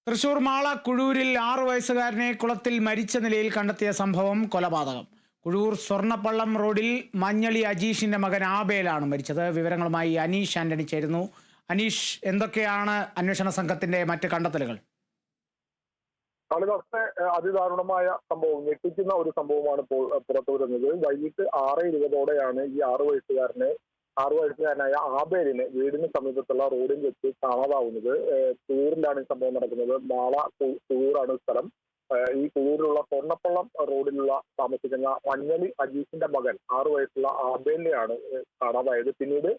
തൃശൂർ മാള കുഴൂരിൽ 6 വയസ്സുകാരനെ കുളത്തിൽ മരിച്ച നിലയിൽ കണ്ടെത്തിയ സംഭവം കൊലപാതകം. കുഴൂർ സ്വർണ്ണപ്പള്ളം റോഡിൽ മഞ്ഞളി അജീഷിന്റെ മകൻ ആബേലാണ് മരിച്ചത്. വിവരങ്ങളുമായി അനീഷ് ആന്റണി ചേരുന്നു. അനീഷ്, എന്തൊക്കെയാണ് അന്വേഷണ സംഘത്തിന്റെ മറ്റ് കണ്ടെത്തലുകൾ? കാളിദാസത്തെ അതിദാരുണമായ സംഭവം, ഞെട്ടിക്കുന്ന ഒരു സംഭവമാണ് ഇപ്പോൾ പുറത്തു വരുന്നത്. വൈകിട്ട് 6:20 ഈ 6 വയസ്സുകാരനായ ആബേലിനെ വീടിന് സമീപത്തുള്ള റോഡിൽ വെച്ച് കാണാതാവുന്നത്. കുഴൂരിലാണ് ഈ സംഭവം നടക്കുന്നത്. മാള കുഴൂരാണ് സ്ഥലം. ഈ കുഴൂരിലുള്ള സ്വർണ്ണപ്പള്ളം റോഡിലുള്ള താമസിക്കുന്ന മഞ്ഞളി അജീഷിന്റെ മകൻ 6 വയസ്സുള്ള ആബേലിനെയാണ് കാണാതായത്. പിന്നീട്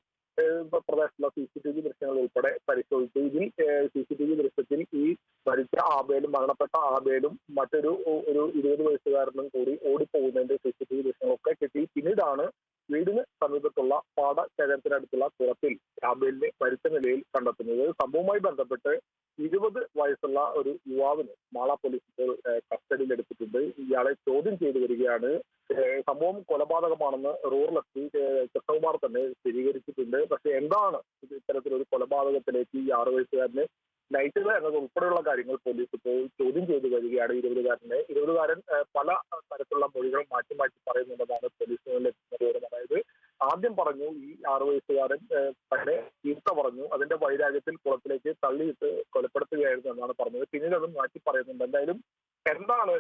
പ്രദേശത്തുള്ള CCTV ദൃശ്യങ്ങൾ ഉൾപ്പെടെ പരിശോധിച്ചു. ഇതിൽ CCTV ദൃശ്യത്തിൽ ഈ മരിച്ച ആബേലും മരണപ്പെട്ട ആബേലും മറ്റൊരു 20 വയസ്സുകാരനും കൂടി ഓടിപ്പോകുന്നതിന്റെ CCTV ദൃശ്യങ്ങളൊക്കെ കിട്ടി. പിന്നീടാണ് വീടിന് സമീപത്തുള്ള പാടശേഖരത്തിനടുത്തുള്ള കുളത്തിൽ ആബേലിനെ മരിച്ച നിലയിൽ കണ്ടെത്തുന്നത്. സംഭവവുമായി ബന്ധപ്പെട്ട് 20 വയസ്സുള്ള ഒരു യുവാവിന് മാള പോലീസ് ഇപ്പോൾ കസ്റ്റഡിയിൽ എടുത്തിട്ടുണ്ട്. ഇയാളെ ചോദ്യം ചെയ്തു വരികയാണ്. സംഭവം കൊലപാതകമാണെന്ന് റൂറൽ എസ് പി കൃഷ്ണകുമാർ തന്നെ സ്ഥിരീകരിച്ചിട്ടുണ്ട്. പക്ഷെ എന്താണ് ഇത്തരത്തിലൊരു കൊലപാതകത്തിലേക്ക് ഈ 6 വയസ്സുകാരനെ നയിച്ചത് എന്നത് ഉൾപ്പെടെയുള്ള കാര്യങ്ങൾ പോലീസ് ഇപ്പോൾ ചോദ്യം ചെയ്തു വരികയാണ്. 20-കാരൻ പല തരത്തിലുള്ള മൊഴികൾ മാറ്റി മാറ്റി പറയുന്നുണ്ടെന്നാണ് പോലീസിന് ലഭിക്കുന്ന വിവരം. അതായത് ആദ്യം പറഞ്ഞു ഈ 6 വയസ്സുകാരൻ തന്നെ ചീത്ത പറഞ്ഞു, അതിന്റെ വൈരാഗ്യത്തിൽ കുളത്തിലേക്ക് തള്ളിയിട്ട് കൊലപ്പെടുത്തുകയായിരുന്നു എന്നാണ് പറഞ്ഞത്. പിന്നീട് അത് മാറ്റി പറയുന്നുണ്ട്. എന്തായാലും എന്താണ്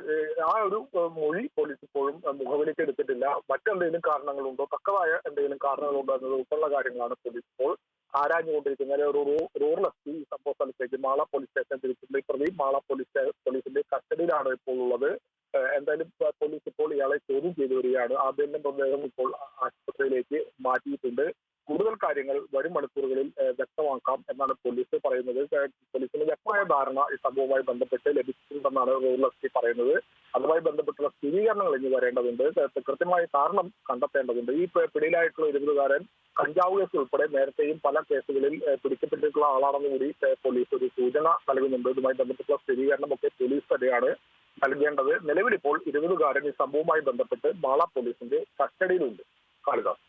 ആ ഒരു മൊഴി പോലീസ് ഇപ്പോഴും മുഖവിലേക്ക് എടുത്തിട്ടില്ല. മറ്റെന്തെങ്കിലും കാരണങ്ങളുണ്ടോ, തക്കതായ എന്തെങ്കിലും കാരണങ്ങളുണ്ടോ എന്നത് ഉൾപ്പെടെയുള്ള കാര്യങ്ങളാണ് പോലീസ് ഇപ്പോൾ ആരാഞ്ഞുകൊണ്ടിരിക്കുന്നത്. ഒരു റൂറൽ എസ് പി ഈ സംഭവ സ്ഥലത്തേക്ക് മാള പോലീസ് സ്റ്റേഷൻ തിരിച്ചിട്ടുണ്ട്. ഈ പ്രതി മാള പോലീസിന്റെ കസ്റ്റഡിയിലാണ് ഇപ്പോൾ ഉള്ളത്. എന്തായാലും പോലീസ് ഇപ്പോൾ ഇയാളെ ചോദ്യം ചെയ്തു വരികയാണ്. ആദ്യം മൃതദേഹം ഇപ്പോൾ ആശുപത്രിയിലേക്ക് മാറ്റിയിട്ടുണ്ട്. കൂടുതൽ കാര്യങ്ങൾ വരും മണിക്കൂറുകളിൽ വ്യക്തമാക്കാം എന്നാണ് പോലീസ് പറയുന്നത്. പോലീസിന് വ്യക്തമായ ധാരണ ഈ സംഭവവുമായി ബന്ധപ്പെട്ട് ലഭിച്ചിട്ടുണ്ടെന്നാണ് റൂറൽ എസ് പി പറയുന്നത്. അതുമായി ബന്ധപ്പെട്ടുള്ള സ്ഥിരീകരണങ്ങൾ ഇനി വരേണ്ടതുണ്ട്. കൃത്യമായ കാരണം കണ്ടെത്തേണ്ടതുണ്ട്. ഈ പിടിയിലായിട്ടുള്ള 20-കാരൻ കഞ്ചാവ് കേസ് ഉൾപ്പെടെ നേരത്തെയും പല കേസുകളിൽ പിടിക്കപ്പെട്ടിട്ടുള്ള ആളാണെന്ന് കൂടി പോലീസ് ഒരു സൂചന നൽകുന്നുണ്ട്. ഇതുമായി ബന്ധപ്പെട്ടുള്ള സ്ഥിരീകരണമൊക്കെ പോലീസ് തന്നെയാണ് നൽകേണ്ടത്. നിലവിലിപ്പോൾ 20-കാരൻ ഈ സംഭവവുമായി ബന്ധപ്പെട്ട് മാള പോലീസിന്റെ കസ്റ്റഡിയിലുണ്ട്. കാളിദാസ്.